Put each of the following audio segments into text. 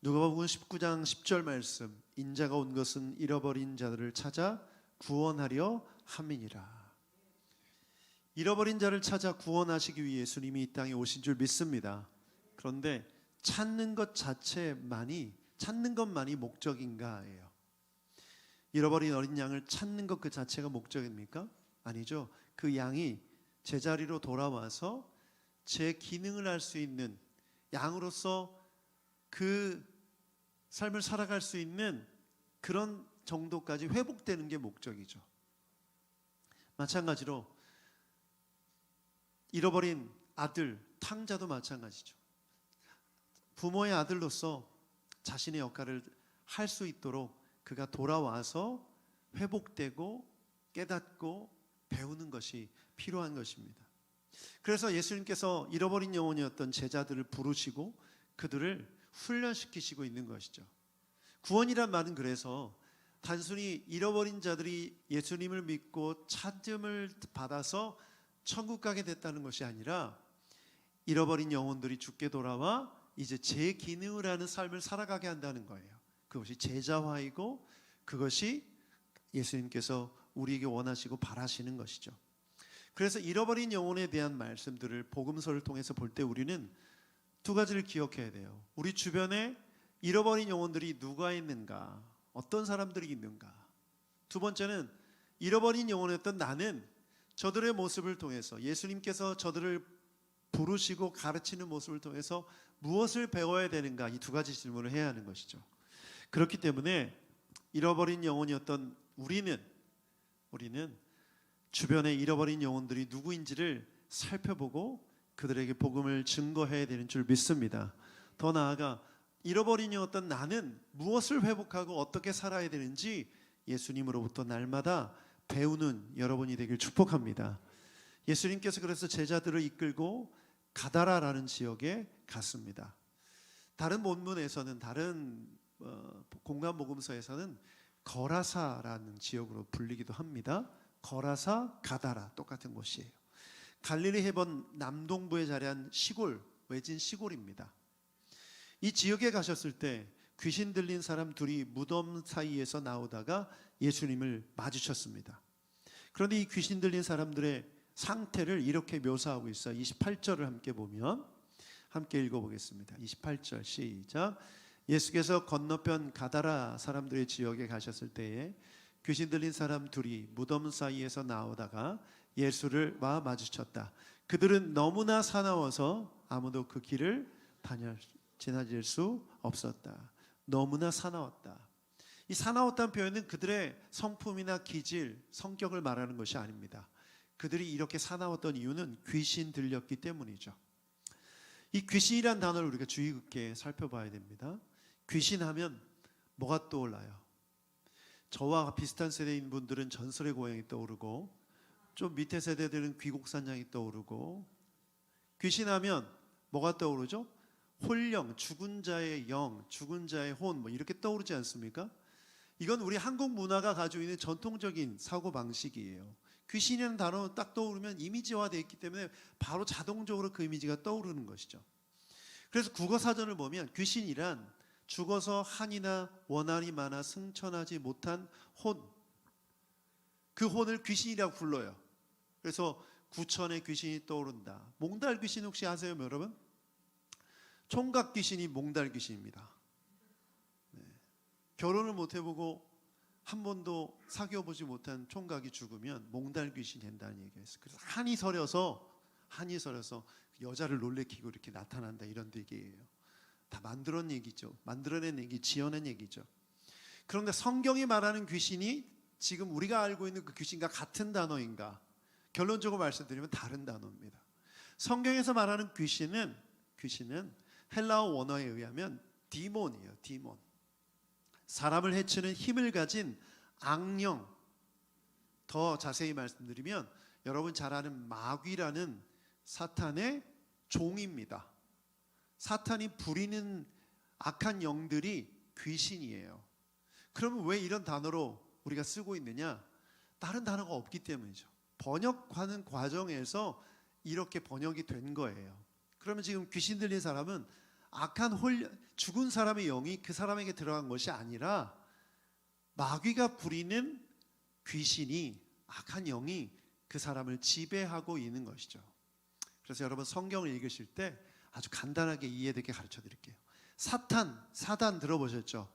누가복음 19장 10절 말씀, 인자가 온 것은 잃어버린 자들을 찾아 구원하려 함이니라. 잃어버린 자를 찾아 구원하시기 위해 예수님이 이 땅에 오신 줄 믿습니다. 그런데 찾는 것만이 목적인가예요. 잃어버린 어린 양을 찾는 것 그 자체가 목적입니까? 아니죠. 그 양이 제자리로 돌아와서 제 기능을 할 수 있는 양으로서 그 삶을 살아갈 수 있는 그런 정도까지 회복되는 게 목적이죠. 마찬가지로 잃어버린 아들, 탕자도 마찬가지죠. 부모의 아들로서 자신의 역할을 할 수 있도록 그가 돌아와서 회복되고 깨닫고 배우는 것이 필요한 것입니다. 그래서 예수님께서 잃어버린 영혼이었던 제자들을 부르시고 그들을 훈련시키시고 있는 것이죠. 구원이란 말은 그래서 단순히 잃어버린 자들이 예수님을 믿고 찾음을 받아서 천국 가게 됐다는 것이 아니라 잃어버린 영혼들이 주께 돌아와 이제 제 기능을 하는 삶을 살아가게 한다는 거예요. 그것이 제자화이고 그것이 예수님께서 우리에게 원하시고 바라시는 것이죠. 그래서 잃어버린 영혼에 대한 말씀들을 복음서를 통해서 볼 때 우리는 두 가지를 기억해야 돼요. 우리 주변에 잃어버린 영혼들이 누가 있는가, 어떤 사람들이 있는가. 두 번째는 잃어버린 영혼이었던 나는 저들의 모습을 통해서 예수님께서 저들을 부르시고 가르치는 모습을 통해서 무엇을 배워야 되는가, 이 두 가지 질문을 해야 하는 것이죠. 그렇기 때문에 잃어버린 영혼이었던 우리는 주변에 잃어버린 영혼들이 누구인지를 살펴보고 그들에게 복음을 증거해야 되는 줄 믿습니다. 더 나아가 잃어버린 영혼이었던 나는 무엇을 회복하고 어떻게 살아야 되는지 예수님으로부터 날마다 배우는 여러분이 되길 축복합니다. 예수님께서 그래서 제자들을 이끌고 가다라라는 지역에 갔습니다. 다른 본문에서는 다른 공간 복음서에서는 거라사라는 지역으로 불리기도 합니다. 거라사, 가다라 똑같은 곳이에요. 갈릴리 해변 남동부에 자리한 시골, 외진 시골입니다. 이 지역에 가셨을 때 귀신 들린 사람 둘이 무덤 사이에서 나오다가 예수님을 마주쳤습니다. 그런데 이 귀신 들린 사람들의 상태를 이렇게 묘사하고 있어요. 28절을 함께 보면 함께 읽어보겠습니다. 28절 시작. 예수께서 건너편 가다라 사람들의 지역에 가셨을 때에 귀신 들린 사람 둘이 무덤 사이에서 나오다가 예수를 마주쳤다. 그들은 너무나 사나워서 아무도 그 길을 지나칠 수 없었다. 너무나 사나웠다. 이 사나웠다는 표현은 그들의 성품이나 기질, 성격을 말하는 것이 아닙니다. 그들이 이렇게 사나웠던 이유는 귀신 들렸기 때문이죠. 이 귀신이란 단어를 우리가 주의 깊게 살펴봐야 됩니다. 귀신하면 뭐가 떠올라요? 저와 비슷한 세대인 분들은 전설의 고향이 떠오르고 좀 밑에 세대들은 귀곡산장이 떠오르고, 귀신하면 뭐가 떠오르죠? 혼령, 죽은 자의 영, 죽은 자의 혼, 뭐 이렇게 떠오르지 않습니까? 이건 우리 한국 문화가 가지고 있는 전통적인 사고방식이에요. 귀신이라는 단어 딱 떠오르면 이미지화되어 있기 때문에 바로 자동적으로 그 이미지가 떠오르는 것이죠. 그래서 국어사전을 보면 귀신이란 죽어서 한이나 원한이 많아 승천하지 못한 혼, 그 혼을 귀신이라고 불러요. 그래서 구천의 귀신이 떠오른다. 몽달 귀신 혹시 아세요, 여러분? 총각 귀신이 몽달 귀신입니다. 네. 결혼을 못 해보고 한 번도 사귀어보지 못한 총각이 죽으면 몽달 귀신이 된다는 얘기였어요. 그래서 한이 서려서 여자를 놀래키고 이렇게 나타난다, 이런 얘기예요. 다 만들어낸 얘기죠. 만들어낸 얘기, 지어낸 얘기죠. 그런데 성경이 말하는 귀신이 지금 우리가 알고 있는 그 귀신과 같은 단어인가? 결론적으로 말씀드리면 다른 단어입니다. 성경에서 말하는 귀신은 헬라어 원어에 의하면 디몬이에요. 디몬. 사람을 해치는 힘을 가진 악령. 더 자세히 말씀드리면 여러분 잘 아는 마귀라는 사탄의 종입니다. 사탄이 부리는 악한 영들이 귀신이에요. 그러면 왜 이런 단어로 우리가 쓰고 있느냐? 다른 단어가 없기 때문이죠. 번역하는 과정에서 이렇게 번역이 된 거예요. 그러면 지금 귀신 들린 사람은 죽은 사람의 영이 그 사람에게 들어간 것이 아니라 마귀가 부리는 귀신이, 악한 영이 그 사람을 지배하고 있는 것이죠. 그래서 여러분 성경을 읽으실 때 아주 간단하게 이해되게 가르쳐 드릴게요. 사단 들어보셨죠?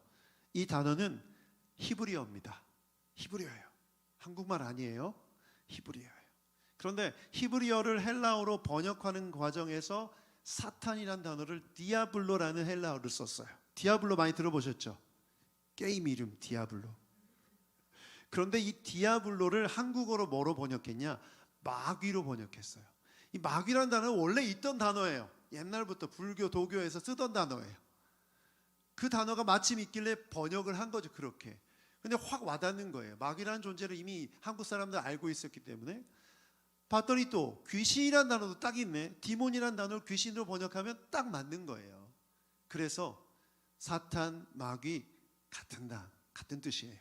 이 단어는 히브리어입니다. 히브리어예요. 한국말 아니에요. 히브리어예요. 그런데 히브리어를 헬라어로 번역하는 과정에서 사탄이라는 단어를 디아블로라는 헬라어를 썼어요. 디아블로 많이 들어보셨죠? 게임 이름 디아블로. 그런데 이 디아블로를 한국어로 뭐로 번역했냐? 마귀로 번역했어요. 이 마귀라는 단어는 원래 있던 단어예요. 옛날부터 불교, 도교에서 쓰던 단어예요. 그 단어가 마침 있길래 번역을 한 거죠. 그렇게. 근데 확 와닿는 거예요. 마귀라는 존재를 이미 한국 사람들 알고 있었기 때문에. 봤더니 또 귀신이라는 단어도 딱 있네. 디몬이라는 단어를 귀신으로 번역하면 딱 맞는 거예요. 그래서 사탄, 마귀 같은 뜻이에요.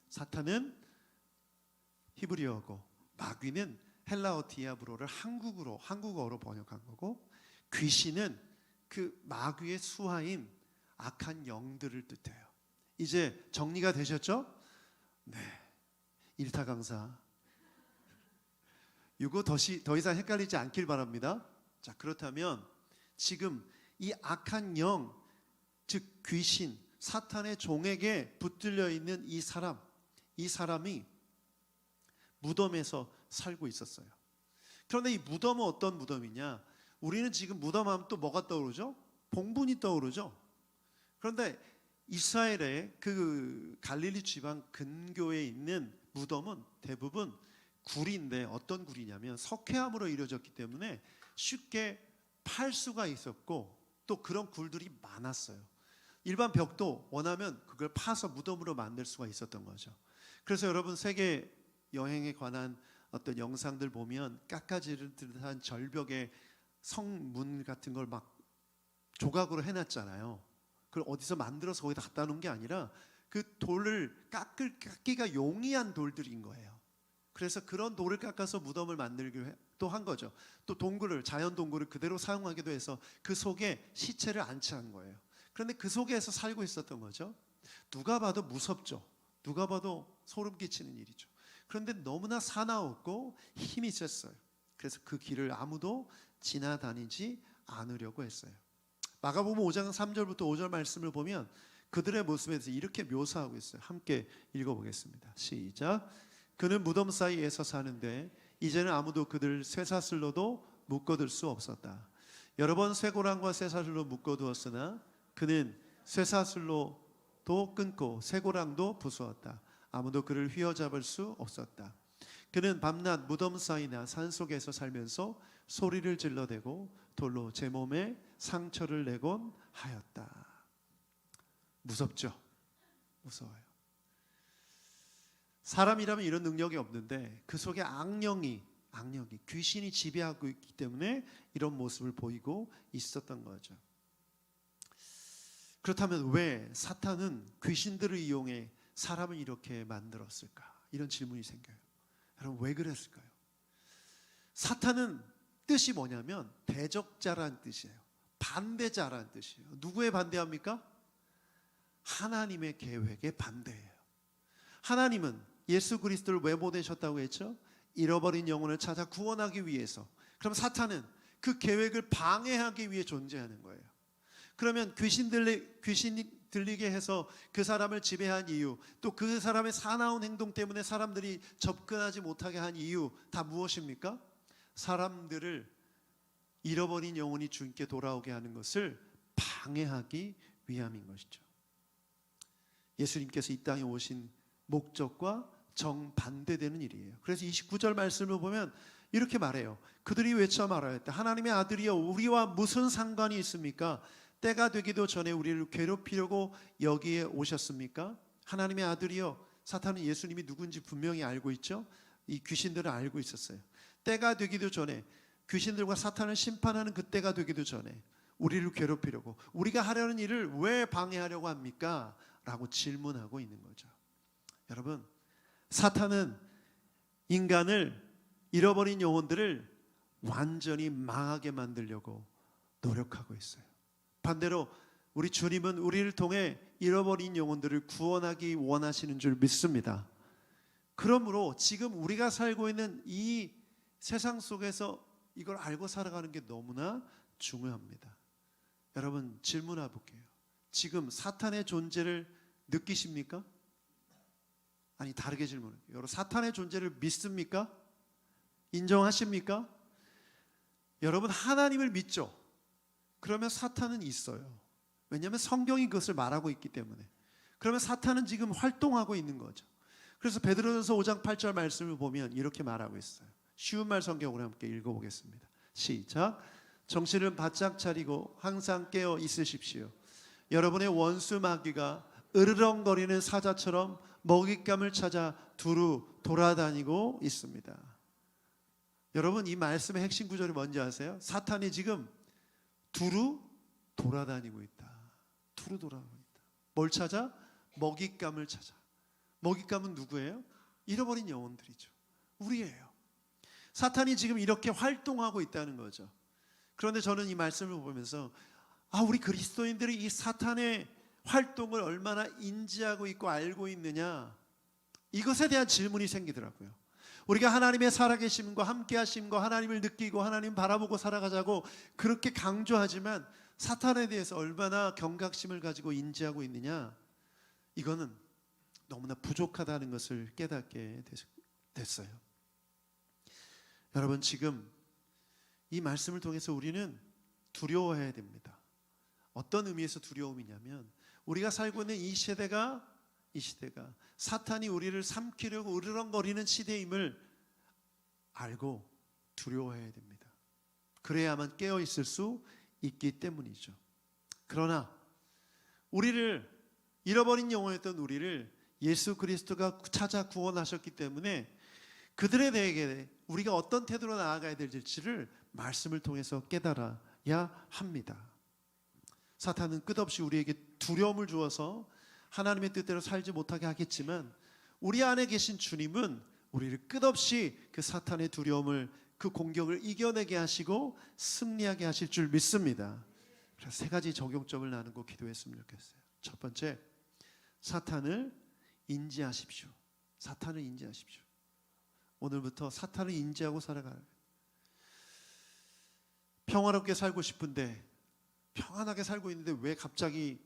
사탄은 히브리어고 마귀는 헬라어 디아브로를 한국어로 번역한 거고, 귀신은 그 마귀의 수하인 악한 영들을 뜻해요. 이제 정리가 되셨죠? 네. 일타 강사. 이거 더 이상 헷갈리지 않길 바랍니다. 자, 그렇다면 지금 이 악한 영, 즉 귀신, 사탄의 종에게 붙들려 있는 이 사람이 무덤에서 살고 있었어요. 그런데 이 무덤은 어떤 무덤이냐? 우리는 지금 무덤하면 또 뭐가 떠오르죠? 봉분이 떠오르죠. 그런데 이스라엘의 그 갈릴리 지방 근교에 있는 무덤은 대부분 굴인데, 어떤 굴이냐면 석회암으로 이루어졌기 때문에 쉽게 팔 수가 있었고, 또 그런 굴들이 많았어요. 일반 벽도 원하면 그걸 파서 무덤으로 만들 수가 있었던 거죠. 그래서 여러분 세계 여행에 관한 어떤 영상들 보면 깎아지른 듯한 절벽에 성문 같은 걸 막 조각으로 해놨잖아요. 그걸 어디서 만들어서 거기다 갖다 놓은 게 아니라 그 돌을 깎기가 용이한 돌들인 거예요. 그래서 그런 돌을 깎아서 무덤을 만들기도 한 거죠. 또 자연 동굴을 그대로 사용하기도 해서 그 속에 시체를 안치한 거예요. 그런데 그 속에서 살고 있었던 거죠. 누가 봐도 무섭죠. 누가 봐도 소름 끼치는 일이죠. 그런데 너무나 사나웠고 힘이 셌어요. 그래서 그 길을 아무도 지나다니지 않으려고 했어요. 마가복음 5장 3절부터 5절 말씀을 보면 그들의 모습에 대해서 이렇게 묘사하고 있어요. 함께 읽어보겠습니다. 시작. 그는 무덤 사이에서 사는데 이제는 아무도 그들 쇠사슬로도 묶어둘 수 없었다. 여러 번 쇠고랑과 쇠사슬로 묶어두었으나 그는 쇠사슬로도 끊고 쇠고랑도 부수었다. 아무도 그를 휘어잡을 수 없었다. 그는 밤낮 무덤 사이나 산속에서 살면서 소리를 질러대고 돌로 제 몸에 상처를 내곤 하였다. 무섭죠? 무서워요. 사람이라면 이런 능력이 없는데 그 속에 악령이 귀신이 지배하고 있기 때문에 이런 모습을 보이고 있었던 거죠. 그렇다면 왜 사탄은 귀신들을 이용해 사람을 이렇게 만들었을까? 이런 질문이 생겨요. 여러분 왜 그랬을까요? 사탄은 뜻이 뭐냐면 대적자라는 뜻이에요. 반대자라는 뜻이에요. 누구에 반대합니까? 하나님의 계획에 반대해요. 하나님은 예수 그리스도를 왜 보내셨다고 했죠? 잃어버린 영혼을 찾아 구원하기 위해서. 그럼 사탄은 그 계획을 방해하기 위해 존재하는 거예요. 그러면 귀신이 들리게 해서 그 사람을 지배한 이유, 또 그 사람의 사나운 행동 때문에 사람들이 접근하지 못하게 한 이유 다 무엇입니까? 사람들을 잃어버린 영혼이 주님께 돌아오게 하는 것을 방해하기 위함인 것이죠. 예수님께서 이 땅에 오신 목적과 정반대되는 일이에요. 그래서 29절 말씀을 보면 이렇게 말해요. 그들이 외쳐 말하였다. 하나님의 아들이여 우리와 무슨 상관이 있습니까? 때가 되기도 전에 우리를 괴롭히려고 여기에 오셨습니까? 하나님의 아들이여, 사탄은 예수님이 누군지 분명히 알고 있죠. 이 귀신들은 알고 있었어요. 때가 되기도 전에, 귀신들과 사탄을 심판하는 그 때가 되기도 전에 우리를 괴롭히려고, 우리가 하려는 일을 왜 방해하려고 합니까? 라고 질문하고 있는 거죠. 여러분, 사탄은 인간을, 잃어버린 영혼들을 완전히 망하게 만들려고 노력하고 있어요. 반대로 우리 주님은 우리를 통해 잃어버린 영혼들을 구원하기 원하시는 줄 믿습니다. 그러므로 지금 우리가 살고 있는 이 세상 속에서 이걸 알고 살아가는 게 너무나 중요합니다. 여러분, 질문해 볼게요. 지금 사탄의 존재를 느끼십니까? 아니, 다르게 질문해요. 여러분, 사탄의 존재를 믿습니까? 인정하십니까? 여러분, 하나님을 믿죠? 그러면 사탄은 있어요. 왜냐하면 성경이 그것을 말하고 있기 때문에. 그러면 사탄은 지금 활동하고 있는 거죠. 그래서 베드로전서 5장 8절 말씀을 보면 이렇게 말하고 있어요. 쉬운 말 성경으로 함께 읽어보겠습니다. 시작. 정신을 바짝 차리고 항상 깨어 있으십시오. 여러분의 원수 마귀가 으르렁거리는 사자처럼 먹잇감을 찾아 두루 돌아다니고 있습니다. 여러분, 이 말씀의 핵심 구절이 뭔지 아세요? 사탄이 지금 두루 돌아다니고 있다. 두루 돌아다니고 있다. 뭘 찾아? 먹잇감을 찾아. 먹잇감은 누구예요? 잃어버린 영혼들이죠. 우리예요. 사탄이 지금 이렇게 활동하고 있다는 거죠. 그런데 저는 이 말씀을 보면서 우리 그리스도인들이 이 사탄의 활동을 얼마나 인지하고 있고 알고 있느냐, 이것에 대한 질문이 생기더라고요. 우리가 하나님의 살아계심과 함께하심과 하나님을 느끼고 하나님 바라보고 살아가자고 그렇게 강조하지만 사탄에 대해서 얼마나 경각심을 가지고 인지하고 있느냐, 이거는 너무나 부족하다는 것을 깨닫게 됐어요. 여러분, 지금 이 말씀을 통해서 우리는 두려워해야 됩니다. 어떤 의미에서 두려움이냐면, 우리가 살고 있는 이 시대가 사탄이 우리를 삼키려고 으르렁거리는 시대임을 알고 두려워해야 됩니다. 그래야만 깨어 있을 수 있기 때문이죠. 그러나 우리를, 잃어버린 영혼이었던 우리를 예수 그리스도가 찾아 구원하셨기 때문에 그들에 대해 우리가 어떤 태도로 나아가야 될지를 말씀을 통해서 깨달아야 합니다. 사탄은 끝없이 우리에게 두려움을 주어서 하나님의 뜻대로 살지 못하게 하겠지만, 우리 안에 계신 주님은 우리를 끝없이 그 사탄의 두려움을, 그 공격을 이겨내게 하시고 승리하게 하실 줄 믿습니다. 그래서 세 가지 적용점을 나누고 기도했으면 좋겠어요. 첫 번째, 사탄을 인지하십시오. 사탄을 인지하십시오. 오늘부터 사탄을 인지하고 살아가요. 평화롭게 살고 싶은데, 평안하게 살고 있는데 왜 갑자기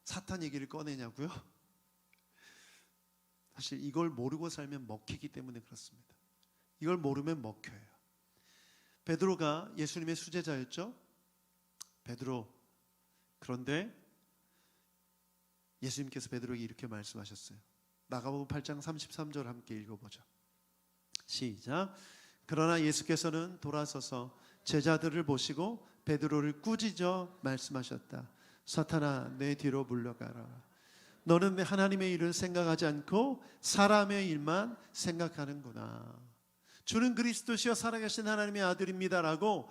사탄 얘기를 꺼내냐고요? 사실 이걸 모르고 살면 먹히기 때문에 그렇습니다. 이걸 모르면 먹혀요. 베드로가 예수님의 수제자였죠. 베드로, 그런데 예수님께서 베드로에게 이렇게 말씀하셨어요. 마가복음 8장 33절 함께 읽어보죠. 시작. 그러나 예수께서는 돌아서서 제자들을 보시고 베드로를 꾸짖어 말씀하셨다. 사탄아, 내 뒤로 물러가라. 너는 하나님의 일을 생각하지 않고 사람의 일만 생각하는구나. 주는 그리스도시여 살아계신 하나님의 아들입니다라고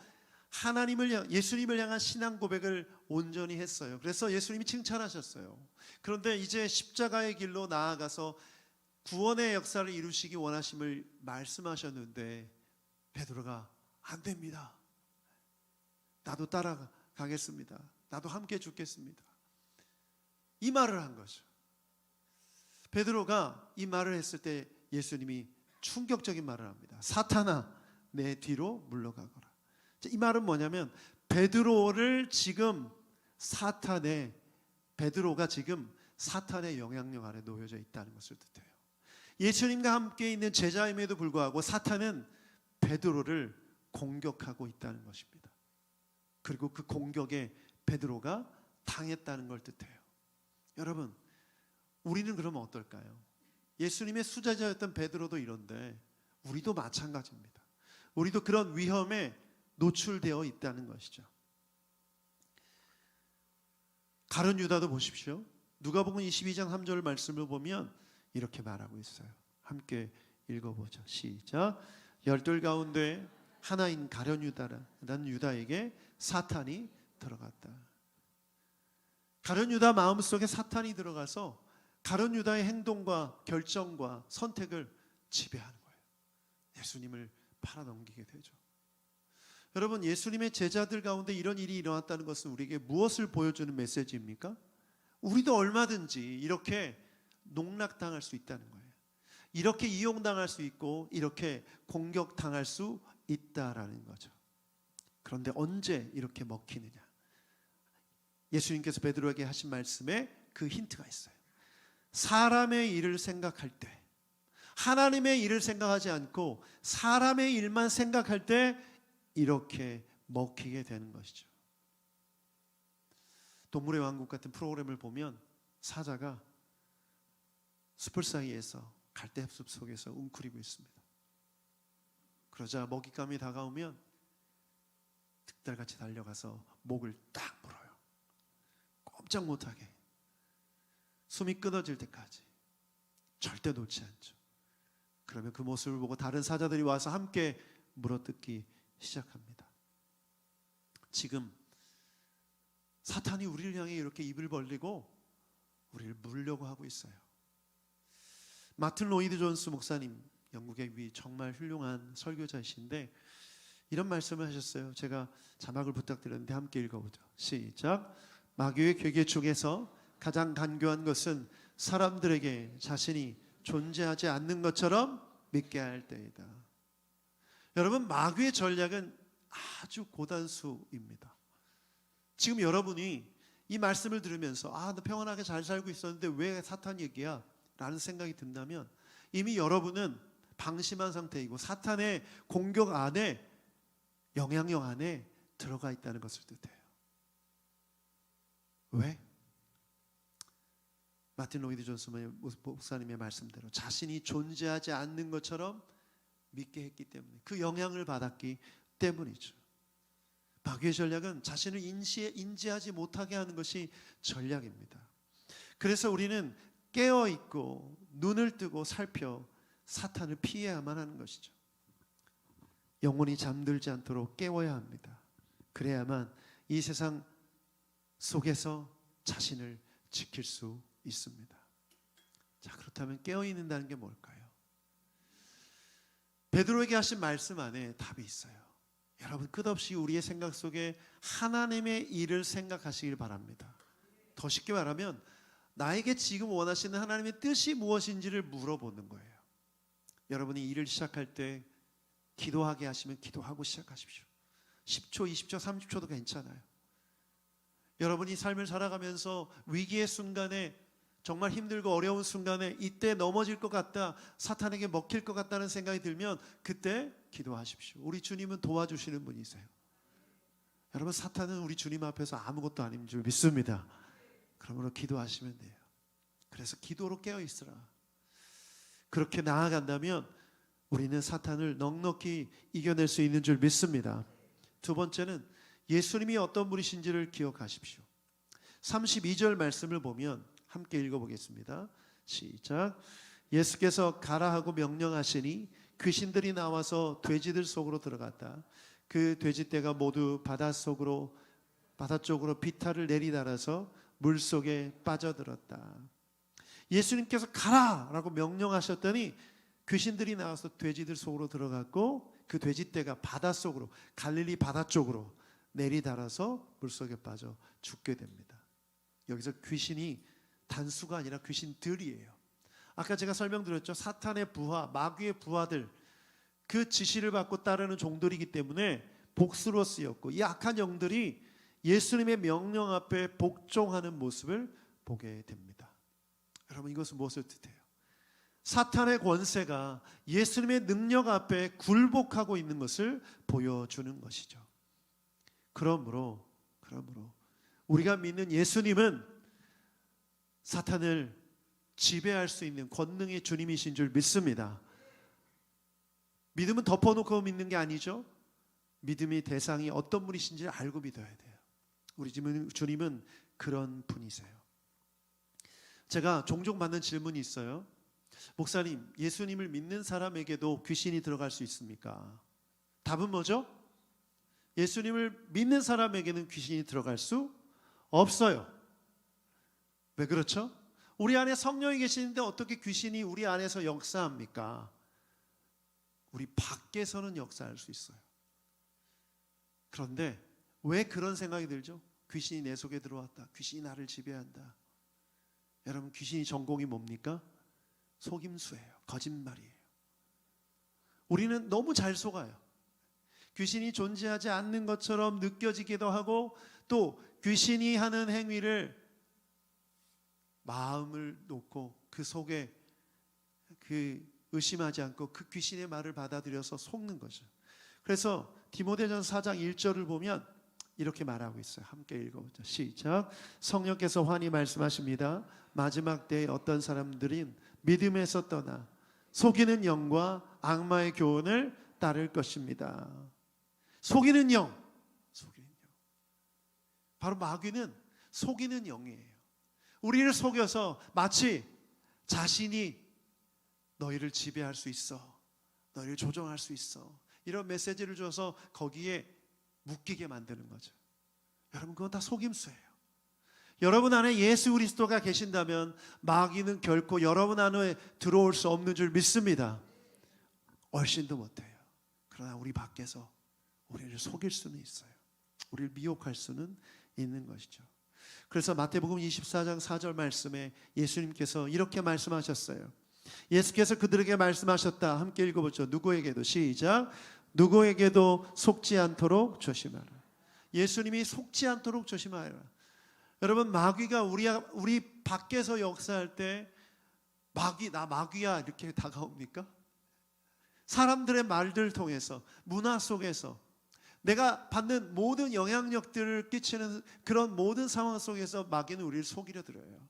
예수님을 향한 신앙 고백을 온전히 했어요. 그래서 예수님이 칭찬하셨어요. 그런데 이제 십자가의 길로 나아가서 구원의 역사를 이루시기 원하심을 말씀하셨는데 베드로가 안 됩니다. 나도 따라가겠습니다. 나도 함께 죽겠습니다. 이 말을 한 거죠. 베드로가 이 말을 했을 때 예수님이 충격적인 말을 합니다. 사탄아, 내 뒤로 물러가거라. 이 말은 뭐냐면, 베드로가 지금 사탄의 영향력 아래 놓여져 있다는 것을 뜻해요. 예수님과 함께 있는 제자임에도 불구하고 사탄은 베드로를 공격하고 있다는 것입니다. 그리고 그 공격에 베드로가 당했다는 걸 뜻해요. 여러분, 우리는 그러면 어떨까요? 예수님의 수제자였던 베드로도 이런데 우리도 마찬가지입니다. 우리도 그런 위험에 노출되어 있다는 것이죠. 가룟 유다도 보십시오. 누가복음 22장 3절 말씀을 보면 이렇게 말하고 있어요. 함께 읽어보죠. 시작. 열둘 가운데 하나인 가룟 유다라는 유다에게 사탄이 들어갔다. 가룟 유다 마음속에 사탄이 들어가서 가룟 유다의 행동과 결정과 선택을 지배하는 거예요. 예수님을 팔아넘기게 되죠. 여러분, 예수님의 제자들 가운데 이런 일이 일어났다는 것은 우리에게 무엇을 보여주는 메시지입니까? 우리도 얼마든지 이렇게 농락당할 수 있다는 거예요. 이렇게 이용당할 수 있고 이렇게 공격당할 수 있다라는 거죠. 그런데 언제 이렇게 먹히느냐? 예수님께서 베드로에게 하신 말씀에 그 힌트가 있어요. 사람의 일을 생각할 때, 하나님의 일을 생각하지 않고 사람의 일만 생각할 때 이렇게 먹히게 되는 것이죠. 동물의 왕국 같은 프로그램을 보면 사자가 숲을 사이에서 갈대숲 속에서 웅크리고 있습니다. 그러자 먹잇감이 다가오면 득달같이 달려가서 목을 딱 물어요. 꼼짝 못하게 숨이 끊어질 때까지 절대 놓지 않죠. 그러면 그 모습을 보고 다른 사자들이 와서 함께 물어뜯기 시작합니다. 지금 사탄이 우리를 향해 이렇게 입을 벌리고 우리를 물려고 하고 있어요. 마틴 로이드 존스 목사님, 영국의 위 정말 훌륭한 설교자이신데 이런 말씀을 하셨어요. 제가 자막을 부탁드렸는데 함께 읽어보죠. 시작. 마귀의 괴계 중에서 가장 간교한 것은 사람들에게 자신이 존재하지 않는 것처럼 믿게 할 때이다. 여러분, 마귀의 전략은 아주 고단수입니다. 지금 여러분이 이 말씀을 들으면서 나 평안하게 잘 살고 있었는데 왜 사탄 얘기야? 라는 생각이 든다면 이미 여러분은 방심한 상태이고 사탄의 공격 안에, 영향력 안에 들어가 있다는 것을 뜻해요. 왜? 마틴 로이드 존스 목사님의 말씀대로 자신이 존재하지 않는 것처럼 믿게 했기 때문에, 그 영향을 받았기 때문이죠. 마귀의 전략은 자신을 인지하지 못하게 하는 것이 전략입니다. 그래서 우리는 깨어있고 눈을 뜨고 살펴 사탄을 피해야만 하는 것이죠. 영혼이 잠들지 않도록 깨워야 합니다. 그래야만 이 세상 속에서 자신을 지킬 수 있습니다. 자, 그렇다면 깨어있는다는 게 뭘까요? 베드로에게 하신 말씀 안에 답이 있어요. 여러분, 끝없이 우리의 생각 속에 하나님의 일을 생각하시길 바랍니다. 더 쉽게 말하면 나에게 지금 원하시는 하나님의 뜻이 무엇인지를 물어보는 거예요. 여러분이 일을 시작할 때 기도하게 하시면 기도하고 시작하십시오. 10초, 20초, 30초도 괜찮아요. 여러분이 삶을 살아가면서 위기의 순간에, 정말 힘들고 어려운 순간에 이때 넘어질 것 같다, 사탄에게 먹힐 것 같다는 생각이 들면 그때 기도하십시오. 우리 주님은 도와주시는 분이세요. 여러분, 사탄은 우리 주님 앞에서 아무것도 아닌 줄 믿습니다. 그러므로 기도하시면 돼요. 그래서 기도로 깨어있으라. 그렇게 나아간다면 우리는 사탄을 넉넉히 이겨낼 수 있는 줄 믿습니다. 두 번째는 예수님이 어떤 분이신지를 기억하십시오. 32절 말씀을 보면 함께 읽어보겠습니다. 시작. 예수께서 가라 하고 명령하시니 귀신들이 나와서 돼지들 속으로 들어갔다. 그 돼지떼가 모두 바다 쪽으로 비탈을 내리달아서 물속에 빠져들었다. 예수님께서 가라라고 명령하셨더니 귀신들이 나와서 돼지들 속으로 들어갔고 그 돼지떼가 바다 속으로, 갈릴리 바다 쪽으로 내리달아서 물속에 빠져 죽게 됩니다. 여기서 귀신이 단수가 아니라 귀신들이에요. 아까 제가 설명드렸죠. 사탄의 부하, 마귀의 부하들, 그 지시를 받고 따르는 종들이기 때문에 복수로 쓰였고, 이 악한 영들이 예수님의 명령 앞에 복종하는 모습을 보게 됩니다. 여러분, 이것은 무엇을 뜻해요? 사탄의 권세가 예수님의 능력 앞에 굴복하고 있는 것을 보여주는 것이죠. 그러므로 우리가 믿는 예수님은 사탄을 지배할 수 있는 권능의 주님이신 줄 믿습니다. 믿음은 덮어놓고 믿는 게 아니죠. 믿음의 대상이 어떤 분이신지 알고 믿어야 돼요. 우리 주님은 그런 분이세요. 제가 종종 받는 질문이 있어요. 목사님, 예수님을 믿는 사람에게도 귀신이 들어갈 수 있습니까? 답은 뭐죠? 예수님을 믿는 사람에게는 귀신이 들어갈 수 없어요. 왜 그렇죠? 우리 안에 성령이 계시는데 어떻게 귀신이 우리 안에서 역사합니까? 우리 밖에서는 역사할 수 있어요. 그런데 왜 그런 생각이 들죠? 귀신이 내 속에 들어왔다. 귀신이 나를 지배한다. 여러분, 귀신이 전공이 뭡니까? 속임수예요. 거짓말이에요. 우리는 너무 잘 속아요. 귀신이 존재하지 않는 것처럼 느껴지기도 하고, 또 귀신이 하는 행위를 마음을 놓고 그 속에 의심하지 않고 그 귀신의 말을 받아들여서 속는 거죠. 그래서 디모데전서 4장 1절을 보면 이렇게 말하고 있어요. 함께 읽어보죠. 시작. 성령께서 환히 말씀하십니다. 마지막 때에 어떤 사람들인 믿음에서 떠나 속이는 영과 악마의 교훈을 따를 것입니다. 속이는 영, 속이는 영. 바로 마귀는 속이는 영이에요. 우리를 속여서 마치 자신이 너희를 지배할 수 있어, 너희를 조종할 수 있어, 이런 메시지를 줘서 거기에 묶이게 만드는 거죠. 여러분, 그건 다 속임수예요. 여러분 안에 예수 그리스도가 계신다면 마귀는 결코 여러분 안에 들어올 수 없는 줄 믿습니다. 얼씬도 못해요. 그러나 우리 밖에서 우리를 속일 수는 있어요. 우리를 미혹할 수는 있는 것이죠. 그래서 마태복음 24장 4절 말씀에 예수님께서 이렇게 말씀하셨어요. 예수께서 그들에게 말씀하셨다. 함께 읽어보죠. 누구에게도, 시작. 누구에게도 속지 않도록 조심하라. 예수님이 속지 않도록 조심하라. 여러분, 마귀가 우리 밖에서 역사할 때 나 마귀야 이렇게 다가옵니까? 사람들의 말들을 통해서, 문화 속에서, 내가 받는 모든 영향력들을 끼치는 그런 모든 상황 속에서 마귀는 우리를 속이려 들어요.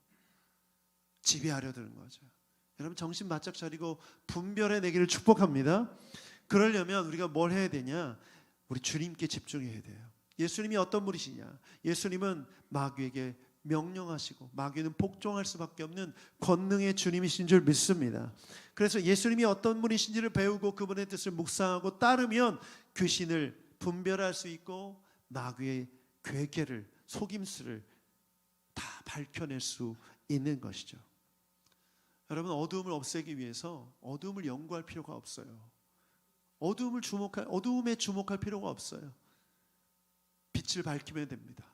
지배하려 드는 거죠. 여러분, 정신 바짝 차리고 분별해내기를 축복합니다. 그러려면 우리가 뭘 해야 되냐? 우리 주님께 집중해야 돼요. 예수님이 어떤 분이시냐? 예수님은 마귀에게 명령하시고 마귀는 복종할 수밖에 없는 권능의 주님이신 줄 믿습니다. 그래서 예수님이 어떤 분이신지를 배우고 그분의 뜻을 묵상하고 따르면 귀신을 분별할 수 있고 마귀의 괴계를, 속임수를 다 밝혀낼 수 있는 것이죠. 여러분, 어두움을 없애기 위해서 어두움을 연구할 필요가 없어요. 어두움에 주목할 필요가 없어요. 빛을 밝히면 됩니다.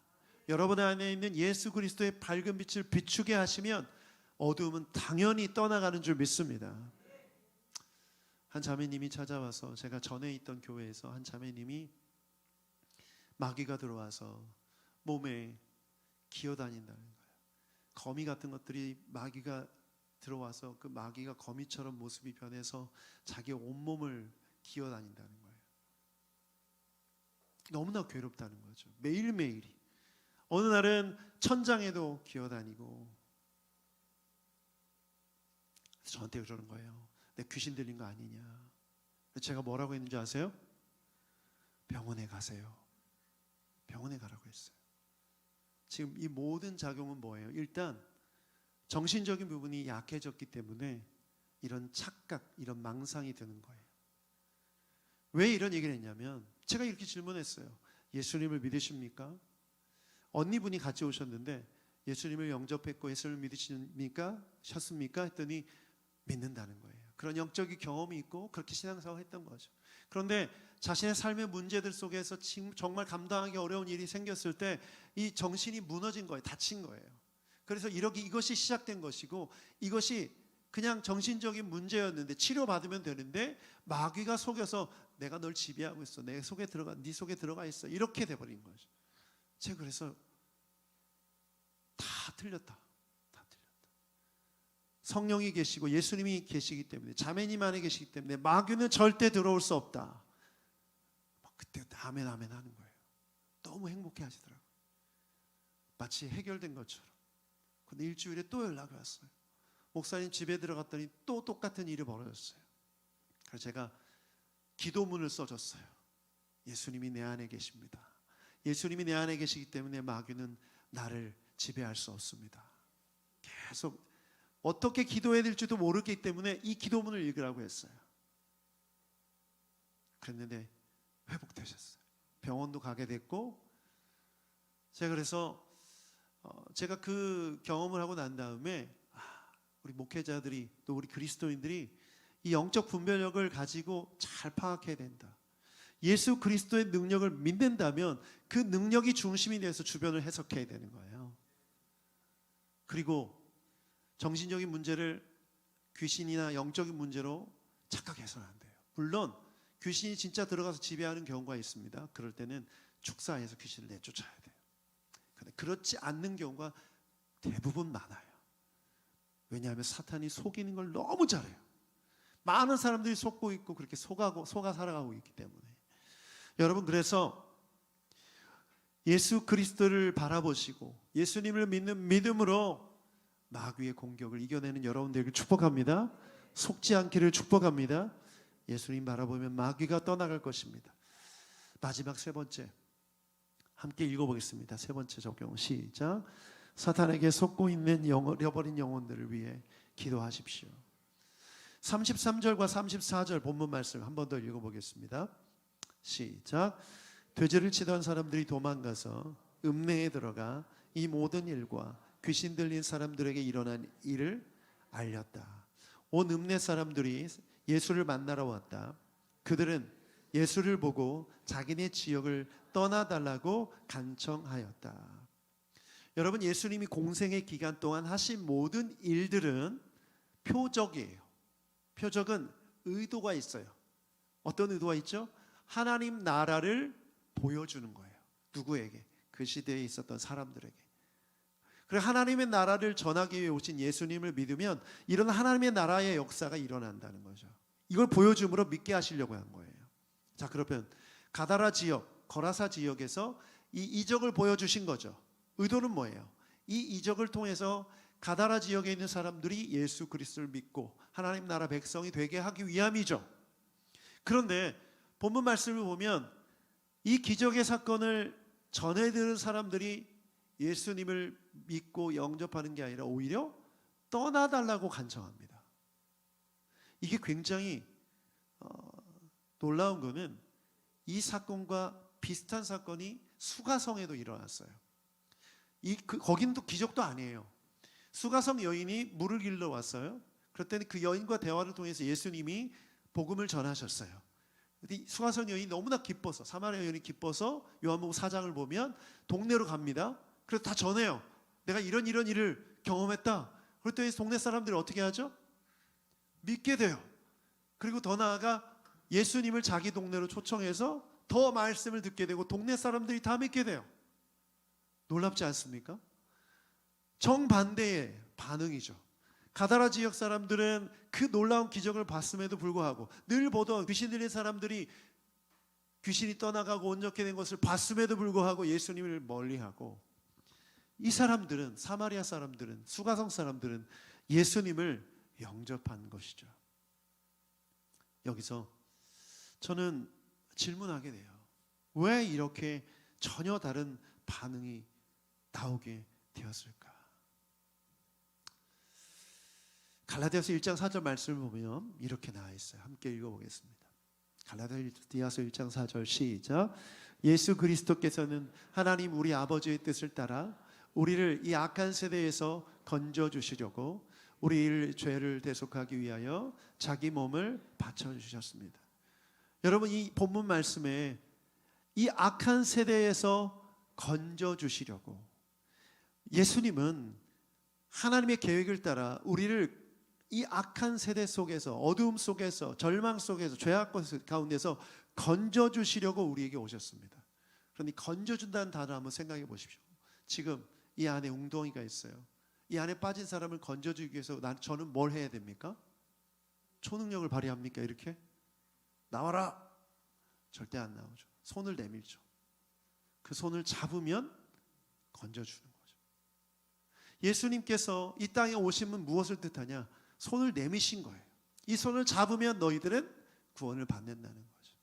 여러분 안에 있는 예수 그리스도의 밝은 빛을 비추게 하시면 어두움은 당연히 떠나가는 줄 믿습니다. 한 자매님이 찾아와서, 제가 전에 있던 교회에서 한 자매님이 마귀가 들어와서 몸에 기어다닌다는 거예요. 거미 같은 것들이 마귀가 들어와서 그 마귀가 거미처럼 모습이 변해서 자기 온몸을 기어다닌다는 거예요. 너무나 괴롭다는 거죠. 매일매일이. 어느 날은 천장에도 기어다니고, 저한테 그러는 거예요. 내 귀신 들린 거 아니냐. 제가 뭐라고 했는지 아세요? 병원에 가세요. 병원에 가라고 했어요. 지금 이 모든 작용은 뭐예요? 일단 정신적인 부분이 약해졌기 때문에 이런 착각, 이런 망상이 드는 거예요. 왜 이런 얘기를 했냐면, 제가 이렇게 질문했어요. 예수님을 믿으십니까? 언니분이 같이 오셨는데 예수님을 영접했고 예수님을 믿으십니까? 셨습니까? 했더니 믿는다는 거예요. 그런 영적인 경험이 있고 그렇게 신앙생활을 했던 거죠. 그런데 자신의 삶의 문제들 속에서 정말 감당하기 어려운 일이 생겼을 때 이 정신이 무너진 거예요. 다친 거예요. 그래서 이것이 시작된 것이고, 이것이 그냥 정신적인 문제였는데 치료받으면 되는데 마귀가 속여서 내가 널 지배하고 있어, 네 속에 들어가 있어, 이렇게 돼버린 거죠. 제가 그래서 다 틀렸다. 성령이 계시고 예수님이 계시기 때문에, 자매님 안에 계시기 때문에 마귀는 절대 들어올 수 없다. 그때 아멘 아멘 하는 거예요. 너무 행복해 하시더라고요. 마치 해결된 것처럼. 근데 일주일에 또 연락이 왔어요. 목사님 집에 들어갔더니 또 똑같은 일이 벌어졌어요. 그래서 제가 기도문을 써줬어요. 예수님이 내 안에 계십니다. 예수님이 내 안에 계시기 때문에 마귀는 나를 지배할 수 없습니다. 계속 어떻게 기도해야 될지도 모르기 때문에 이 기도문을 읽으라고 했어요. 그랬는데 회복되셨어요. 병원도 가게 됐고, 제가 그래서 제가 그 경험을 하고 난 다음에 우리 목회자들이, 또 우리 그리스도인들이 이 영적 분별력을 가지고 잘 파악해야 된다. 예수 그리스도의 능력을 믿는다면 그 능력이 중심이 돼서 주변을 해석해야 되는 거예요. 그리고 정신적인 문제를 귀신이나 영적인 문제로 착각해서는 안 돼요. 물론 귀신이 진짜 들어가서 지배하는 경우가 있습니다. 그럴 때는 축사해서 귀신을 내쫓아야 돼요. 그런데 그렇지 않는 경우가 대부분 많아요. 왜냐하면 사탄이 속이는 걸 너무 잘해요. 많은 사람들이 속고 있고 그렇게 속아 살아가고 있기 때문에. 여러분, 그래서 예수 그리스도를 바라보시고 예수님을 믿는 믿음으로 마귀의 공격을 이겨내는 여러분들에게 축복합니다. 속지 않기를 축복합니다. 예수님 바라보면 마귀가 떠나갈 것입니다. 마지막 세 번째, 함께 읽어보겠습니다. 세 번째 적용, 시작. 사탄에게 속고 있는 잃어버린 영혼들을 위해 기도하십시오. 33절과 34절 본문 말씀 한 번 더 읽어보겠습니다. 시작. 돼지를 치던 사람들이 도망가서 읍내에 들어가 이 모든 일과 귀신 들린 사람들에게 일어난 일을 알렸다. 온 읍내 사람들이 예수를 만나러 왔다. 그들은 예수를 보고 자기네 지역을 떠나달라고 간청하였다. 여러분, 예수님이 공생의 기간 동안 하신 모든 일들은 표적이에요. 표적은 의도가 있어요. 어떤 의도가 있죠? 하나님 나라를 보여주는 거예요. 누구에게? 그 시대에 있었던 사람들에게. 그리고 하나님의 나라를 전하기 위해 오신 예수님을 믿으면 이런 하나님의 나라의 역사가 일어난다는 거죠. 이걸 보여줌으로 믿게 하시려고 한 거예요. 자, 그러면 가다라 지역, 거라사 지역에서 이 이적을 보여주신 거죠. 의도는 뭐예요? 이 이적을 통해서 가다라 지역에 있는 사람들이 예수 그리스도를 믿고 하나님 나라 백성이 되게 하기 위함이죠. 그런데 본문 말씀을 보면 이 기적의 사건을 전해 들은 사람들이 예수님을 믿고 영접하는 게 아니라 오히려 떠나달라고 간청합니다. 이게 굉장히 놀라운 거는 이 사건과 비슷한 사건이 수가성에도 일어났어요. 거긴 또 기적도 아니에요. 수가성 여인이 물을 길러 왔어요. 그랬더니 그 여인과 대화를 통해서 예수님이 복음을 전하셨어요. 수가성 여인이 너무나 기뻐서, 사마리아 여인이 기뻐서 요한복음 4장을 보면 동네로 갑니다. 그래서 다 전해요. 내가 이런 일을 경험했다. 그랬더니 동네 사람들이 어떻게 하죠? 믿게 돼요. 그리고 더 나아가 예수님을 자기 동네로 초청해서 더 말씀을 듣게 되고 동네 사람들이 다 믿게 돼요. 놀랍지 않습니까? 정반대의 반응이죠. 가다라 지역 사람들은 그 놀라운 기적을 봤음에도 불구하고 늘 보던 귀신 들린 사람들이 귀신이 떠나가고 온전케 된 것을 봤음에도 불구하고 예수님을 멀리하고, 이 사람들은, 사마리아 사람들은, 수가성 사람들은 예수님을 영접한 것이죠. 여기서 저는 질문하게 돼요. 왜 이렇게 전혀 다른 반응이 나오게 되었을까? 갈라디아서 1장 4절 말씀을 보면 이렇게 나와 있어요. 함께 읽어보겠습니다. 갈라디아서 1장 4절 시작. 예수 그리스도께서는 하나님 우리 아버지의 뜻을 따라 우리를 이 악한 세대에서 건져주시려고 우리의 죄를 대속하기 위하여 자기 몸을 바쳐주셨습니다. 여러분, 이 본문 말씀에 이 악한 세대에서 건져주시려고, 예수님은 하나님의 계획을 따라 우리를 이 악한 세대 속에서, 어두움 속에서, 절망 속에서, 죄악 가운데서 건져주시려고 우리에게 오셨습니다. 그러니 건져준다는 단어 한번 생각해 보십시오. 지금 이 안에 웅덩이가 있어요. 이 안에 빠진 사람을 건져주기 위해서 저는 뭘 해야 됩니까? 초능력을 발휘합니까? 이렇게? 나와라! 절대 안 나오죠. 손을 내밀죠. 그 손을 잡으면 건져주는 거죠. 예수님께서 이 땅에 오심은 무엇을 뜻하냐? 손을 내미신 거예요. 이 손을 잡으면 너희들은 구원을 받는다는 거죠.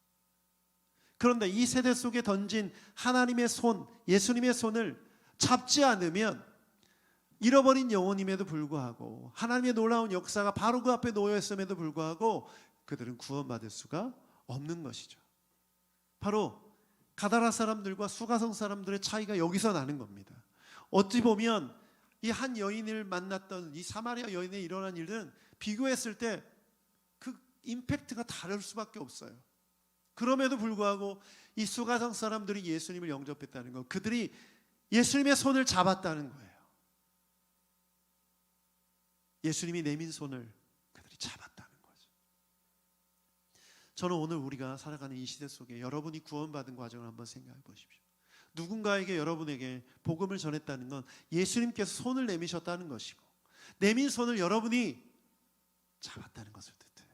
그런데 이 세대 속에 던진 하나님의 손, 예수님의 손을 잡지 않으면 잃어버린 영혼임에도 불구하고, 하나님의 놀라운 역사가 바로 그 앞에 놓여 있음에도 불구하고 그들은 구원받을 수가 없는 것이죠. 바로 가다라 사람들과 수가성 사람들의 차이가 여기서 나는 겁니다. 어찌 보면 이 한 여인을 만났던 이 사마리아 여인에 일어난 일은 비교했을 때 그 임팩트가 다를 수밖에 없어요. 그럼에도 불구하고 이 수가성 사람들이 예수님을 영접했다는 것, 그들이 예수님의 손을 잡았다는 거예요. 예수님이 내민 손을 그들이 잡았다는 거죠. 저는 오늘 우리가 살아가는 이 시대 속에 여러분이 구원받은 과정을 한번 생각해 보십시오. 누군가에게, 여러분에게 복음을 전했다는 건 예수님께서 손을 내미셨다는 것이고, 내민 손을 여러분이 잡았다는 것을 뜻해요.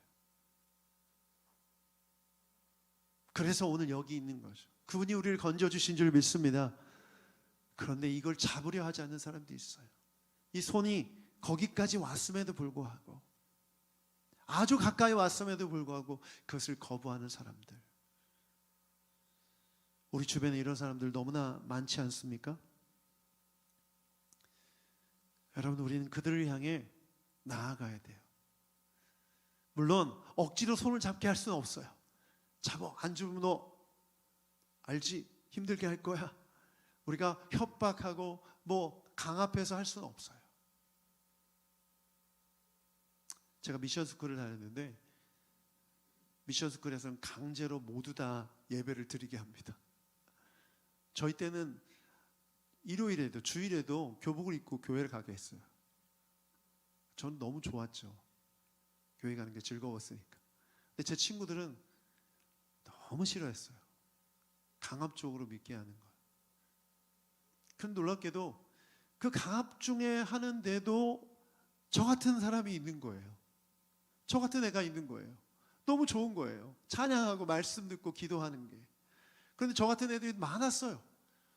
그래서 오늘 여기 있는 거죠. 그분이 우리를 건져주신 줄 믿습니다. 그런데 이걸 잡으려 하지 않는 사람도 있어요. 이 손이 거기까지 왔음에도 불구하고, 아주 가까이 왔음에도 불구하고 그것을 거부하는 사람들, 우리 주변에 이런 사람들 너무나 많지 않습니까? 여러분, 우리는 그들을 향해 나아가야 돼요. 물론 억지로 손을 잡게 할 수는 없어요. 잡아, 안 주면 너 알지? 힘들게 할 거야. 우리가 협박하고 강압해서 할 수는 없어요. 제가 미션 스쿨을 다녔는데, 미션 스쿨에서는 강제로 모두 다 예배를 드리게 합니다. 저희 때는 일요일에도, 주일에도 교복을 입고 교회를 가게 했어요. 전 너무 좋았죠. 교회 가는 게 즐거웠으니까. 근데 제 친구들은 너무 싫어했어요. 강압적으로 믿게 하는 거. 그런데 놀랍게도 그 강압 중에 하는데도 저 같은 사람이 있는 거예요. 저 같은 애가 있는 거예요. 너무 좋은 거예요. 찬양하고 말씀 듣고 기도하는 게. 그런데 저 같은 애들이 많았어요.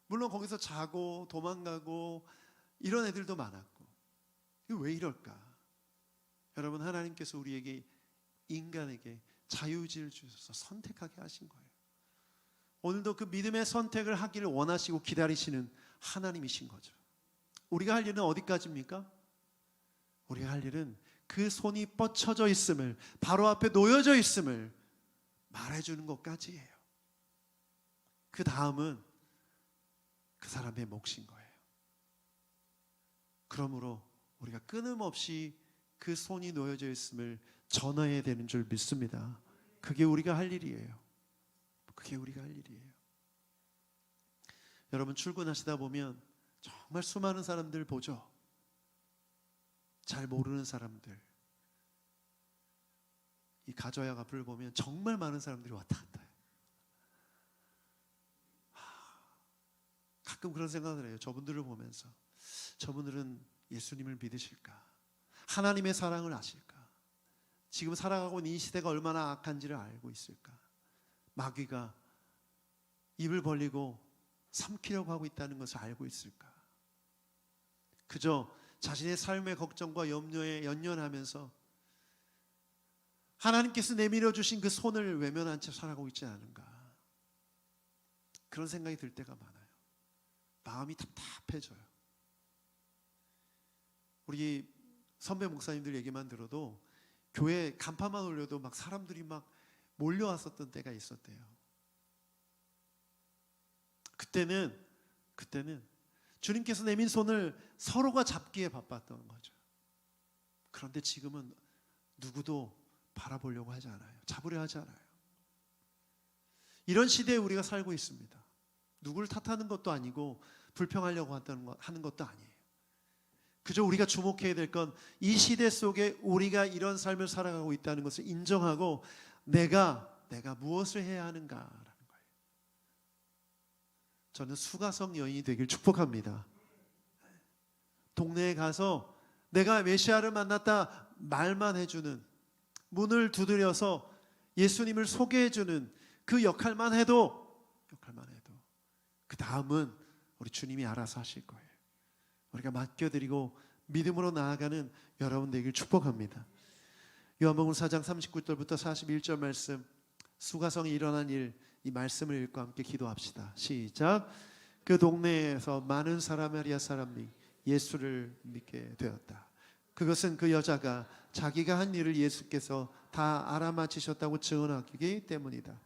물론 거기서 자고 도망가고 이런 애들도 많았고. 이게 왜 이럴까? 여러분, 하나님께서 우리에게, 인간에게 자유의지를 주셔서 선택하게 하신 거예요. 오늘도 그 믿음의 선택을 하기를 원하시고 기다리시는 하나님이신 거죠. 우리가 할 일은 어디까지입니까? 우리가 할 일은 그 손이 뻗쳐져 있음을, 바로 앞에 놓여져 있음을 말해주는 것까지예요. 그 다음은 그 사람의 몫인 거예요. 그러므로 우리가 끊임없이 그 손이 놓여져 있음을 전해야 되는 줄 믿습니다. 그게 우리가 할 일이에요. 그게 우리가 할 일이에요. 여러분, 출근하시다 보면 정말 수많은 사람들 보죠. 잘 모르는 사람들. 이 가져야 앞을 보면 정말 많은 사람들이 왔다 갔다 해요. 가끔 그런 생각을 해요. 저분들을 보면서 저분들은 예수님을 믿으실까? 하나님의 사랑을 아실까? 지금 살아가고 있는 이 시대가 얼마나 악한지를 알고 있을까? 마귀가 입을 벌리고 삼키려고 하고 있다는 것을 알고 있을까? 그저 자신의 삶의 걱정과 염려에 연연하면서 하나님께서 내밀어 주신 그 손을 외면한 채 살아가고 있지 않은가? 그런 생각이 들 때가 많아요. 마음이 답답해져요. 우리 선배 목사님들 얘기만 들어도 교회 간판만 올려도 막 사람들이 막 몰려왔었던 때가 있었대요. 그때는 주님께서 내민 손을 서로가 잡기에 바빴던 거죠. 그런데 지금은 누구도 바라보려고 하지 않아요. 잡으려 하지 않아요. 이런 시대에 우리가 살고 있습니다. 누구를 탓하는 것도 아니고 불평하려고 하는 것도 아니에요. 그저 우리가 주목해야 될 건 이 시대 속에 우리가 이런 삶을 살아가고 있다는 것을 인정하고 내가 무엇을 해야 하는가라는 거예요. 저는 수가성 여인이 되길 축복합니다. 동네에 가서 내가 메시아를 만났다 말만 해주는, 문을 두드려서 예수님을 소개해주는 그 역할만 해도 그 다음은 우리 주님이 알아서 하실 거예요. 우리가 맡겨드리고 믿음으로 나아가는 여러분 되길 축복합니다. 요한복음 4장 39절부터 41절 말씀, 수가성이 일어난 일, 이 말씀을 읽고 함께 기도합시다. 시작. 그 동네에서 많은 사마리아 사람이 예수를 믿게 되었다. 그것은 그 여자가 자기가 한 일을 예수께서 다 알아맞히셨다고 증언하기 때문이다.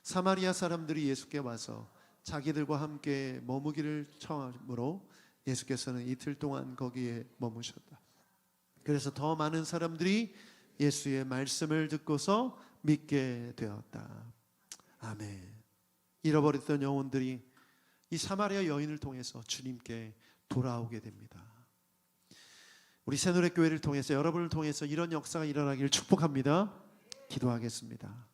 사마리아 사람들이 예수께 와서 자기들과 함께 머무기를 청하므로 예수께서는 이틀 동안 거기에 머무셨다. 그래서 더 많은 사람들이 예수의 말씀을 듣고서 믿게 되었다. 아멘. 잃어버렸던 영혼들이 이 사마리아 여인을 통해서 주님께 돌아오게 됩니다. 우리 새노래교회를 통해서, 여러분을 통해서 이런 역사가 일어나기를 축복합니다. 기도하겠습니다.